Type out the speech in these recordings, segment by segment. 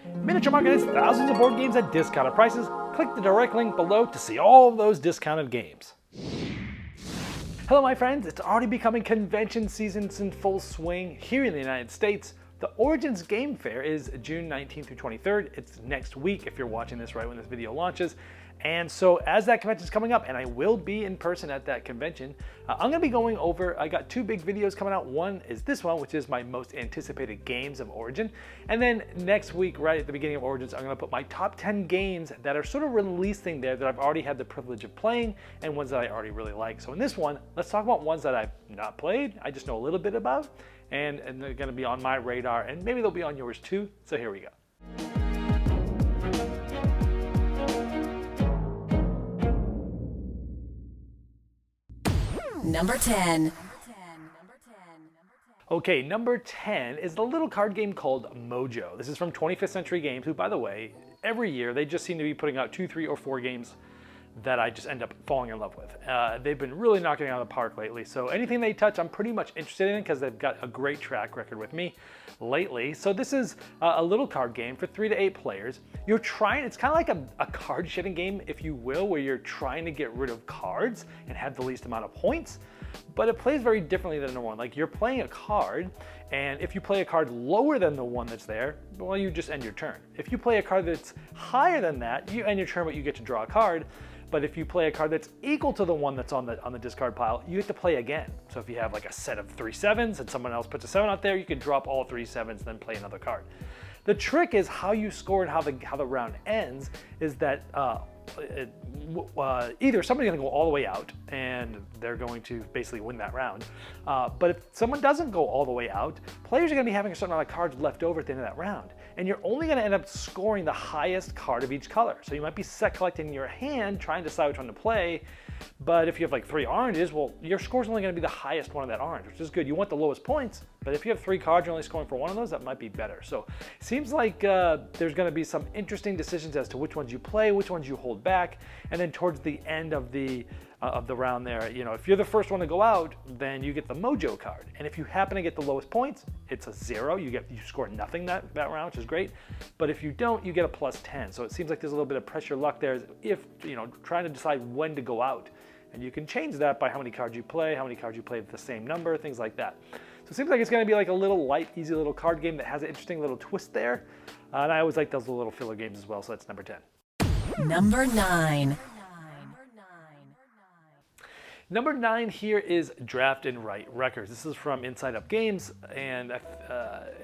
Miniature Market has thousands of board games at discounted prices. Click the direct link below to see all of those discounted games. Hello my friends, it's already becoming convention season in full swing here in the United States. The Origins Game Fair is June 19th through 23rd. It's next week if you're watching this right when this video launches. And so as that convention is coming up, and I will be in person at that convention, I'm going to be going over, I got two big videos coming out. One is this one, which is my most anticipated games of Origin. And then next week, right at the beginning of Origins, I'm going to put my top 10 games that are sort of releasing there that I've already had the privilege of playing and ones that I already really like. So in this one, let's talk about ones that I've not played, I just know a little bit about, and they're going to be on my radar, and maybe they'll be on yours too. So here we go. Number 10. Okay, number 10 is the little card game called Mojo. This is from 25th Century Games, who, by the way, every year they just seem to be putting out 2, 3, or 4 games that I just end up falling in love with. They've been really knocking it out of the park lately, so anything they touch I'm pretty much interested in because they've got a great track record with me lately. So this is a little card game for 3 to 8 players. You're trying, it's kind of like a card shedding game, if you will, where you're trying to get rid of cards and have the least amount of points, but it plays very differently than the one. Like, you're playing a card, and if you play a card lower than the one that's there, well, you just end your turn. If you play a card that's higher than that, you end your turn, but you get to draw a card. But if you play a card that's equal to the one that's on the discard pile, you get to play again. So if you have like a set of 3 7s and someone else puts a 7 out there, you can drop all 3 7s, then play another card. The trick is how you score and how the round ends is that either somebody's going to go all the way out and they're going to basically win that round. But if someone doesn't go all the way out, players are going to be having a certain amount of cards left over at the end of that round. And you're only going to end up scoring the highest card of each color. So you might be set collecting in your hand, trying to decide which one to play. But if you have like 3 oranges, well, your score's only going to be the highest one of that orange, which is good. You want the lowest points, but if you have 3 cards, you're only scoring for one of those, that might be better. So it seems like there's going to be some interesting decisions as to which ones you play, which ones you hold back, and then towards the end of the round there, you know, if you're the first one to go out, then you get the Mojo card. And if you happen to get the lowest points, it's a 0. You score nothing that round, which is great. But if you don't, you get a +10. So it seems like there's a little bit of pressure luck there, if, you know, trying to decide when to go out. And you can change that by how many cards you play, how many cards you play with the same number, things like that. So it seems like it's going to be like a little light, easy little card game that has an interesting little twist there. And I always like those little filler games as well, so that's number 10. Number 9. Number 9 here is Draft and Write Records. This is from Inside Up Games, and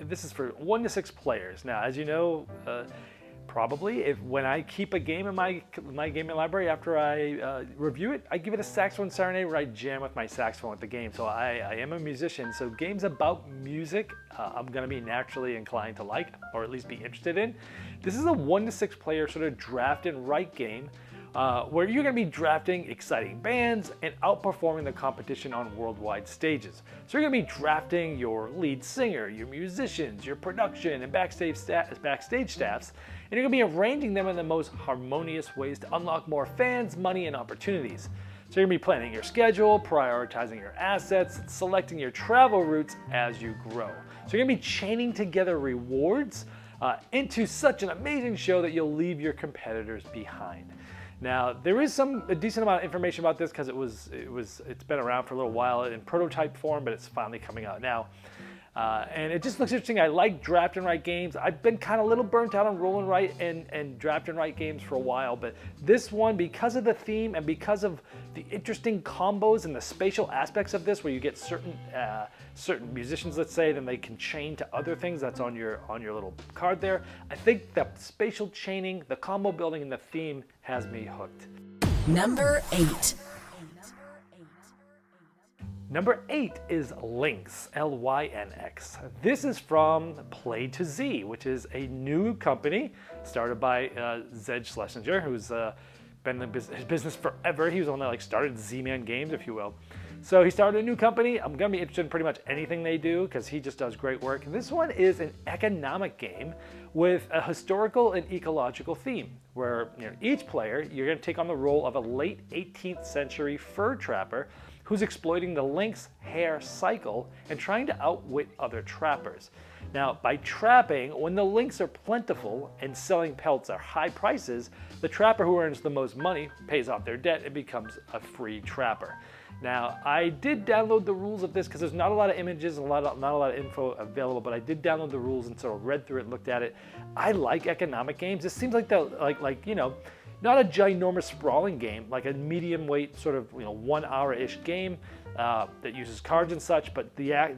this is for 1 to 6 players. Now, as you know, probably when I keep a game in my gaming library after I review it, I give it a saxophone serenade where I jam with my saxophone with the game. So I am a musician, so games about music I'm going to be naturally inclined to like, or at least be interested in. This is a 1 to 6 player sort of draft and write game where you're going to be drafting exciting bands and outperforming the competition on worldwide stages. So you're going to be drafting your lead singer, your musicians, your production and backstage staffs, and you're going to be arranging them in the most harmonious ways to unlock more fans, money, and opportunities. So you're going to be planning your schedule, prioritizing your assets, and selecting your travel routes as you grow. So you're going to be chaining together rewards into such an amazing show that you'll leave your competitors behind. Now, there is a decent amount of information about this because it's been around for a little while in prototype form, but it's finally coming out now. And it just looks interesting. I like draft and write games. I've been kind of a little burnt out on roll and write and draft and write games for a while, but this one, because of the theme and because of the interesting combos and the spatial aspects of this, where you get certain musicians, let's say, then they can chain to other things that's on your little card there. I think the spatial chaining, the combo building, and the theme has me hooked. Number 8. Number 8 is Lynx, Lynx. This is from Play to Z, which is a new company started by Zed Schlesinger, who's been in his business forever. He was the one that started Z-Man Games, if you will. So he started a new company. I'm going to be interested in pretty much anything they do because he just does great work. And this one is an economic game with a historical and ecological theme where each player, you're going to take on the role of a late 18th century fur trapper who's exploiting the lynx hair cycle and trying to outwit other trappers. Now, by trapping, when the links are plentiful and selling pelts are high prices, the trapper who earns the most money pays off their debt and becomes a free trapper. Now, I did download the rules of this because there's not a lot of images and not a lot of info available, but I did download the rules and sort of read through it, looked at it. I like economic games. This seems like not a ginormous sprawling game, like a medium weight sort of 1 hour-ish game that uses cards and such, but the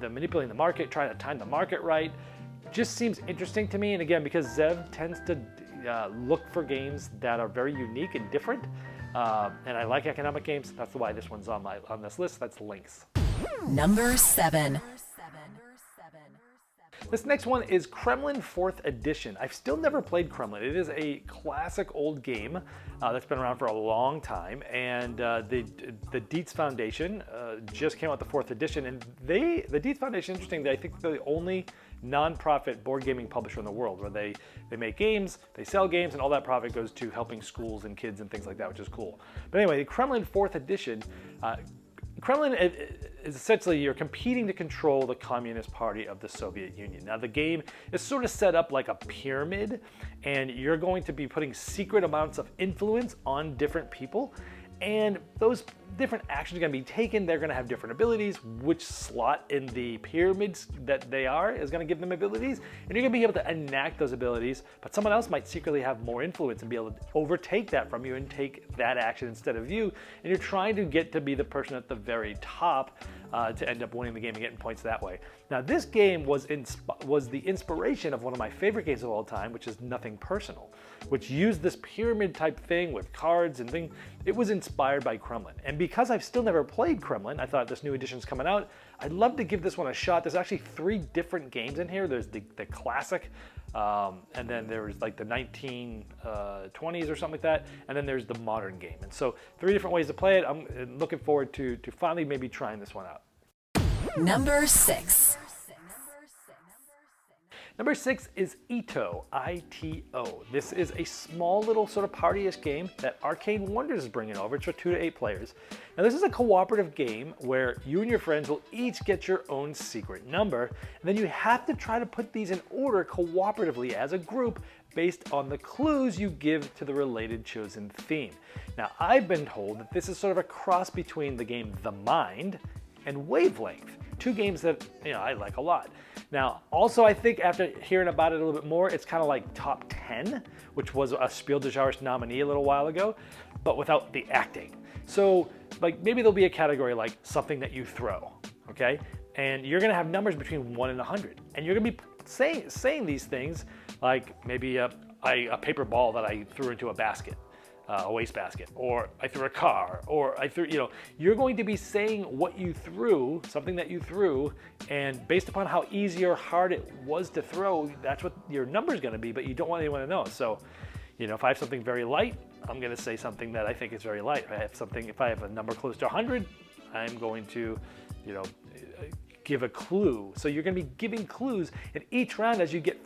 manipulating the market, trying to time the market right, just seems interesting to me. And again, because Zev tends to look for games that are very unique and different, and I like economic games, that's why this one's on this list. That's Lynx. Number 7. This next one is Kremlin 4th Edition. I've still never played Kremlin. It is a classic old game that's been around for a long time, and the Dietz Foundation just came out with the 4th edition, and the Dietz Foundation, interesting, I think they're the only non-profit board gaming publisher in the world where they make games, they sell games, and all that profit goes to helping schools and kids and things like that, which is cool. But anyway, the Kremlin 4th Edition, Kremlin is essentially you're competing to control the Communist Party of the Soviet Union. Now the game is sort of set up like a pyramid, and you're going to be putting secret amounts of influence on different people, and those different actions are going to be taken. They're going to have different abilities. Which slot in the pyramids that they are is going to give them abilities, and you're going to be able to enact those abilities, but someone else might secretly have more influence and be able to overtake that from you and take that action instead of you, and you're trying to get to be the person at the very top to end up winning the game and getting points that way. Now this game was the inspiration of one of my favorite games of all time, which is Nothing Personal, which used this pyramid type thing with cards and things. It was inspired by Kremlin, and because I've still never played Kremlin, I thought this new edition's coming out, I'd love to give this one a shot. There's actually 3 different games in here. There's the classic, and then there's like the 1920s or something like that, and then there's the modern game. And so 3 different ways to play it. I'm looking forward to finally maybe trying this one out. Number 6. Number 6 is Ito, I-T-O. This is a small little sort of party-ish game that Arcane Wonders is bringing over. It's for 2 to 8 players. Now this is a cooperative game where you and your friends will each get your own secret number, and then you have to try to put these in order cooperatively as a group based on the clues you give to the related chosen theme. Now I've been told that this is sort of a cross between the game The Mind and Wavelength, 2 games that I like a lot. Now, also I think after hearing about it a little bit more, it's kind of like Top 10, which was a Spiel des Jahres nominee a little while ago, but without the acting. So like maybe there'll be a category like something that you throw, okay? And you're gonna have numbers between 1 and 100, and you're gonna be saying these things like maybe a paper ball that I threw into a basket. A wastebasket, or I threw a car, or I threw, you're going to be saying what you threw, something that you threw, and based upon how easy or hard it was to throw, that's what your number is going to be, but you don't want anyone to know. So, if I have something very light, I'm going to say something that I think is very light. If I have a number close to 100, I'm going to, give a clue. So you're going to be giving clues, and each round as you get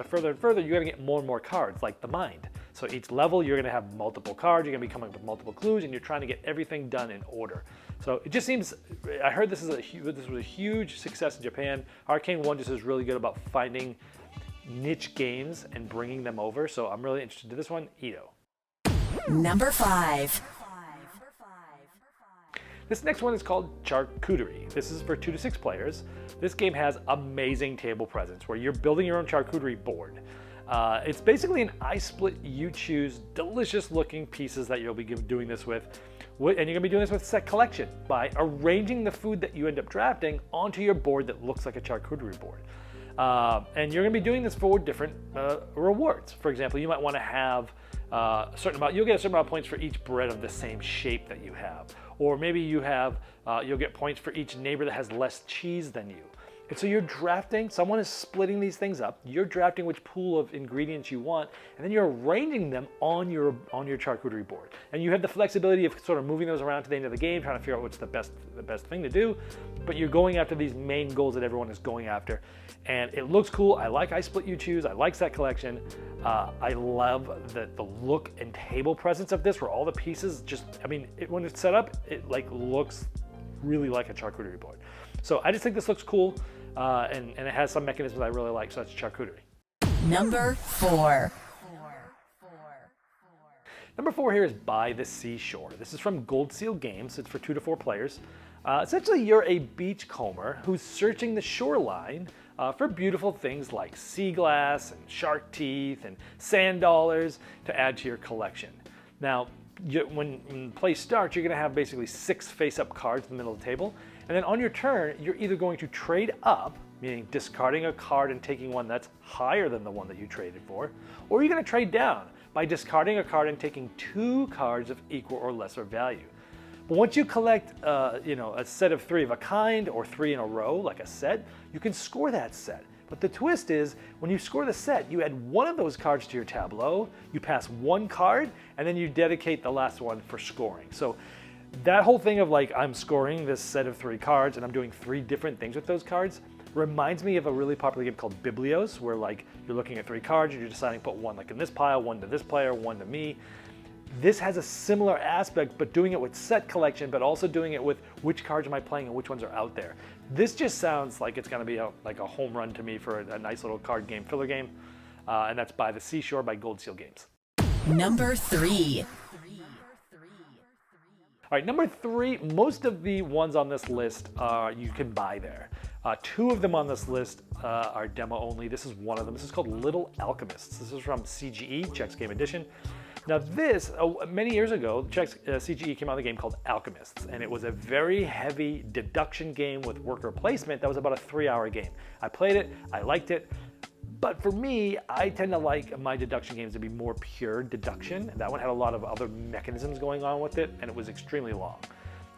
further and further, you're going to get more and more cards, like The Mind. So each level, you're going to have multiple cards, you're going to be coming up with multiple clues, and you're trying to get everything done in order. So it just seems, I heard this was a huge success in Japan. Arcane Wonders is really good about finding niche games and bringing them over. So I'm really interested in this one, Ito. Number 5. This next one is called Charcuterie. This is for 2 to 6 players. This game has amazing table presence where you're building your own charcuterie board. It's basically an I split, you choose, delicious looking pieces that you'll be doing this with. And you're gonna be doing this with set collection by arranging the food that you end up drafting onto your board that looks like a charcuterie board. And you're gonna be doing this for different rewards. For example, you might wanna have a certain amount, you'll get a certain amount of points for each bread of the same shape that you have. Or maybe you have, you'll get points for each neighbor that has less cheese than you. And so you're drafting, someone is splitting these things up, you're drafting which pool of ingredients you want, and then you're arranging them on your charcuterie board. And you have the flexibility of sort of moving those around to the end of the game, trying to figure out what's the best thing to do, but you're going after these main goals that everyone is going after. And it looks cool. I like I Split You Choose, I like set collection. I love the look and table presence of this, where all the pieces just, when it's set up, it looks really like a charcuterie board. So I just think this looks cool. and it has some mechanisms I really like, so that's charcuterie. Number 4. Number 4 here is By the Seashore. This is from Gold Seal Games. It's for 2 to 4 players. Essentially, you're a beachcomber who's searching the shoreline for beautiful things like sea glass and shark teeth and sand dollars to add to your collection. Now, when play starts, you're going to have basically 6 face-up cards in the middle of the table. And then on your turn, you're either going to trade up, meaning discarding a card and taking one that's higher than the one that you traded for, or you're going to trade down by discarding a card and taking 2 cards of equal or lesser value. But once you collect a set of 3 of a kind or 3 in a row, like a set, you can score that set. But the twist is, when you score the set, you add one of those cards to your tableau, you pass 1 card, and then you dedicate the last one for scoring. So that whole thing of like, I'm scoring this set of 3 cards and I'm doing 3 different things with those cards reminds me of a really popular game called Biblios, where like you're looking at 3 cards and you're deciding to put 1 like in this pile, 1 to this player, 1 to me. This has a similar aspect, but doing it with set collection, but also doing it with which cards am I playing and which ones are out there. This just sounds like it's going to be like a home run to me for a nice little card game, filler game, and that's By the Seashore by Gold Seal Games. Number 3. All right, number 3, most of the ones on this list you can buy there. 2 of them on this list are demo only. This is one of them. This is called Little Alchemists. This is from CGE, Chex Game Edition. Now this, many years ago, CGE came out with a game called Alchemists, and it was a very heavy deduction game with worker placement that was about a 3-hour game. I played it, I liked it, but for me, I tend to like my deduction games to be more pure deduction. That one had a lot of other mechanisms going on with it, and it was extremely long.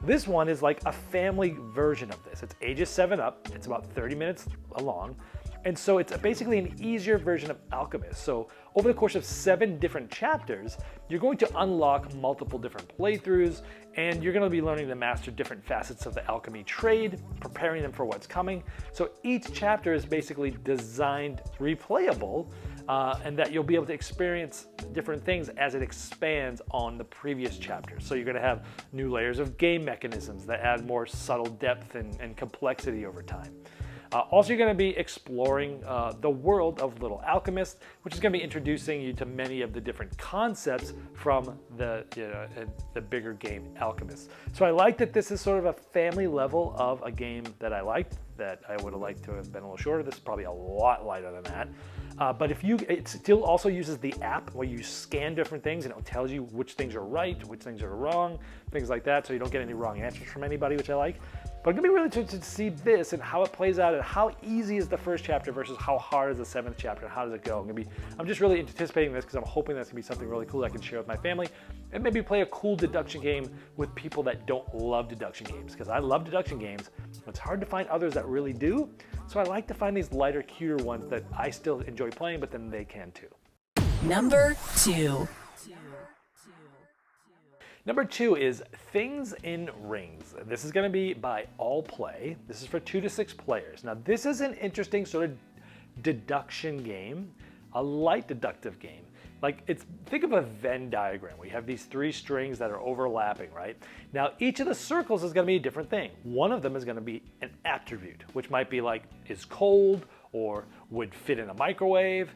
This one is like a family version of this. It's ages 7 up, it's about 30 minutes long, and so it's basically an easier version of Alchemist. So over the course of 7 different chapters, you're going to unlock multiple different playthroughs, and you're going to be learning to master different facets of the alchemy trade, preparing them for what's coming. So each chapter is basically designed replayable, and that you'll be able to experience different things as it expands on the previous chapters. So you're going to have new layers of game mechanisms that add more subtle depth and complexity over time. Also, you're going to be exploring the world of Little Alchemist, which is going to be introducing you to many of the different concepts from the bigger game Alchemist. So I like that this is sort of a family level of a game that I liked, that I would have liked to have been a little shorter. This is probably a lot lighter than that. But it still also uses the app where you scan different things and it tells you which things are right, which things are wrong, things like that, so you don't get any wrong answers from anybody, which I like. But I'm going to be really interested to see this and how it plays out, and how easy is the first chapter versus how hard is the 7th chapter, and how does it go. I'm just really anticipating this because I'm hoping that's going to be something really cool I can share with my family, and maybe play a cool deduction game with people that don't love deduction games, because I love deduction games. It's hard to find others that really do, so I like to find these lighter, cuter ones that I still enjoy playing, but then they can too. Number 2. Number 2 is Things in Rings. This is going to be by All Play. This is for 2 to 6 players. Now this is an interesting sort of deduction game, a light deductive game. Think of a Venn diagram. We have these 3 strings that are overlapping, right? Now each of the circles is going to be a different thing. One of them is going to be an attribute, which might be like, is cold, or would fit in a microwave.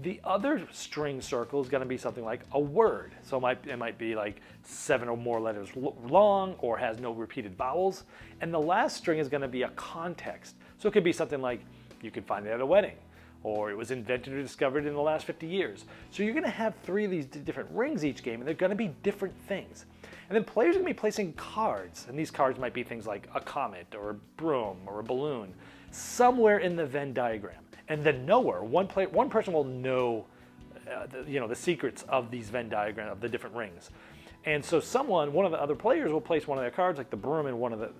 The other string circle is going to be something like a word. So it might be like 7 or more letters long, or has no repeated vowels. And the last string is going to be a context. So it could be something like, you could find it at a wedding, or it was invented or discovered in the last 50 years. So you're going to have 3 of these different rings each game, and they're going to be different things. And then players are going to be placing cards, and these cards might be things like a comet, or a broom, or a balloon, somewhere in the Venn diagram. And the knower, one person will know the secrets of these Venn diagrams, of the different rings. And so one of the other players will place one of their cards, like the broom, in one of the,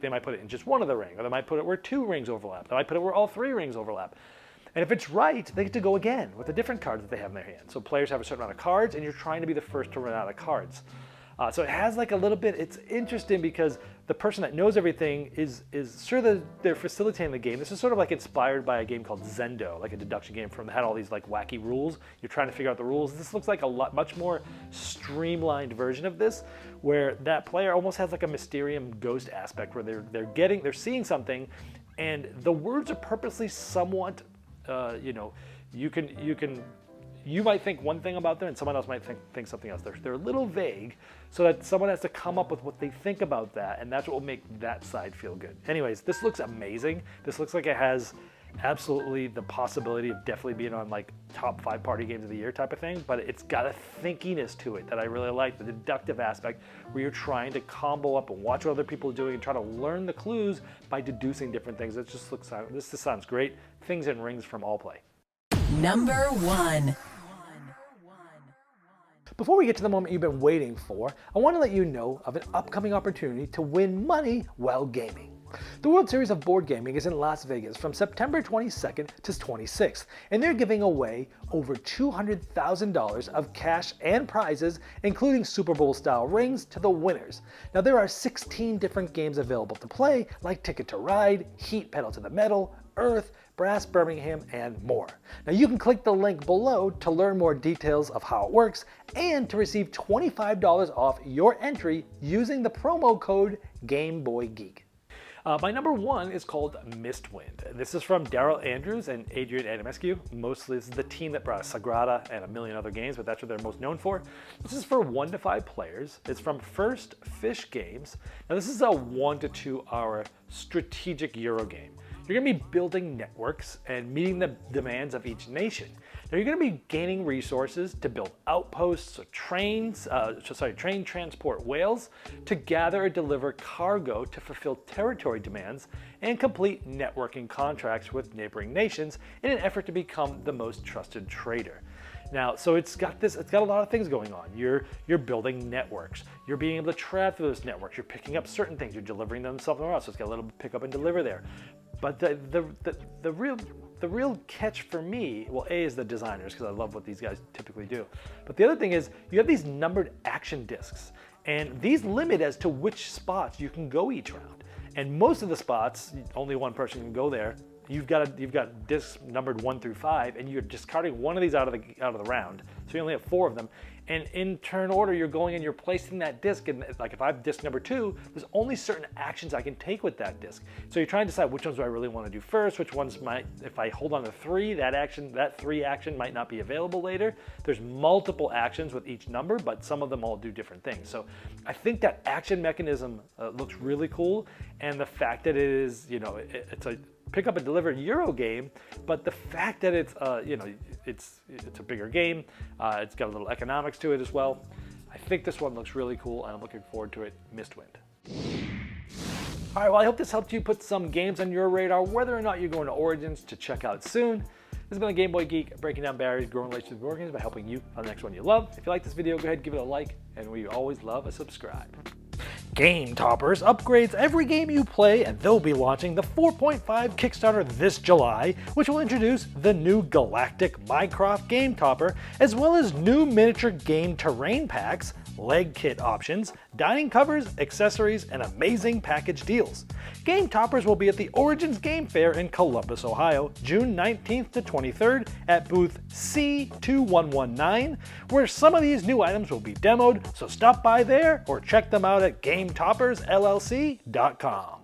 they might put it in just one of the ring, or they might put it where 2 rings overlap. They might put it where all 3 rings overlap. And if it's right, they get to go again with the different cards that they have in their hand. So players have a certain amount of cards, and you're trying to be the first to run out of cards. So it has like a little bit, it's interesting because the person that knows everything is sure that they're facilitating the game. This is sort of like inspired by a game called Zendo, like a deduction game that had all these like wacky rules. You're trying to figure out the rules. This looks like a much more streamlined version of this, where that player almost has like a Mysterium ghost aspect, where they're seeing something, And the words are purposely somewhat, you might think one thing about them and someone else might think something else. They're a little vague, so that someone has to come up with what they think about that, and that's what will make that side feel good. Anyways, this looks amazing. This looks like it has absolutely the possibility of definitely being on like top 5 party games of the year type of thing, but it's got a thinkiness to it that I really like, the deductive aspect where you're trying to combo up and watch what other people are doing and try to learn the clues by deducing different things. This just sounds great. Things and Rings from All Play. Number 1. Before we get to the moment you've been waiting for, I want to let you know of an upcoming opportunity to win money while gaming. The World Series of Board Gaming is in Las Vegas from September 22nd to 26th, and they're giving away over $200,000 of cash and prizes, including Super Bowl-style rings, to the winners. Now, there are 16 different games available to play, like Ticket to Ride, Heat Pedal to the Metal, Earth, Brass Birmingham, and more. Now, you can click the link below to learn more details of how it works and to receive $25 off your entry using the promo code GameBoyGeek. My number 1 is called Mistwind. This is from Daryl Andrews and Adrian Adamescu. Mostly this is the team that brought us Sagrada and a million other games, but that's what they're most known for. This is for 1 to 5 players. It's from First Fish Games. Now this is a 1 to 2 hour strategic Euro game. You're going to be building networks and meeting the demands of each nation. Now you're going to be gaining resources to build outposts, train transport whales, to gather or deliver cargo to fulfill territory demands, and complete networking contracts with neighboring nations in an effort to become the most trusted trader. Now, so it's got a lot of things going on. You're building networks. You're being able to travel through those networks. You're picking up certain things. You're delivering them somewhere else. So it's got a little pick up and deliver there. But the real catch for me, well, A, is the designers, because I love what these guys typically do. But the other thing is you have these numbered action discs, and these limit as to which spots you can go each round. And most of the spots, only one person can go there. You've got discs numbered 1 through 5, and you're discarding one of these out of the round. So you only have 4 of them. And in turn order, you're going and you're placing that disc. And like if I have disc number 2, there's only certain actions I can take with that disc. So you're trying to decide which ones do I really want to do first, which ones might, if I hold on to 3, that 3 action might not be available later. There's multiple actions with each number, but some of them all do different things. So I think that action mechanism looks really cool, and the fact that it is, it's a pick up and deliver Euro game, but the fact that it's it's a bigger game, it's got a little economics to it as well. I think this one looks really cool, and I'm looking forward to it. Mistwind. All right, well, I hope this helped you put some games on your radar, whether or not you're going to Origins to check out soon. This has been a Game Boy Geek, breaking down barriers, growing relationships with board games by helping you on the next one you love. If you like this video, go ahead and give it a like, and we always love a subscribe. Game Toppers upgrades every game you play, and they'll be launching the 4.5 Kickstarter this July, which will introduce the new Galactic Minecraft Game Topper, as well as new miniature game terrain packs, leg kit options, dining covers, accessories, and amazing package deals. Game Toppers will be at the Origins Game Fair in Columbus, Ohio, June 19th to 23rd at booth C2119, where some of these new items will be demoed, so stop by there or check them out at GameToppersLLC.com.